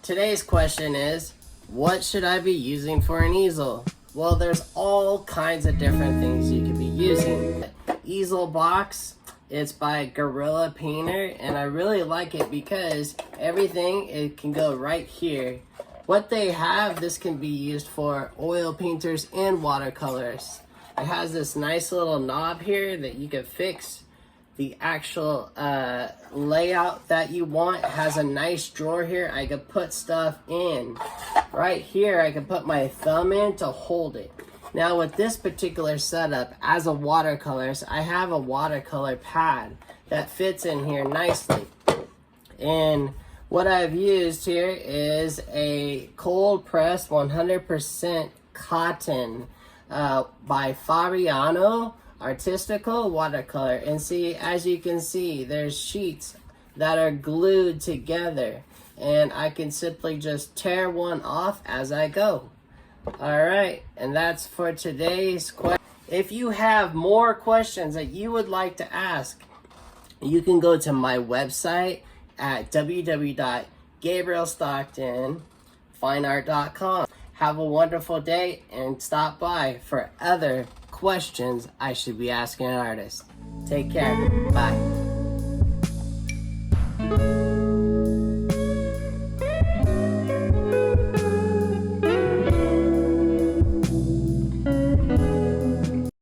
Today's question is, what should I be using for an easel? Well, there's all kinds of different things you could be using. Easel box, it's by Gorilla Painter, and I really like it because everything, it can go right here. What they have, this can be used for oil painters and watercolors. It has this nice little knob here that you can fix the actual layout that you want. It has a nice drawer here. I could put stuff in. Right here, I can put my thumb in to hold it. Now with this particular setup, as a watercolorist, I have a watercolor pad that fits in here nicely. And what I've used here is a cold pressed 100% cotton by Fabriano Artistico watercolor. And see, as you can see, there's sheets that are glued together, and I can simply just tear one off as I go. Alright, and that's for today's question. If you have more questions that you would like to ask, you can go to my website at www.gabrielstocktonfineart.com. Have a wonderful day and stop by for other questions I should be asking an artist. Take care. Bye.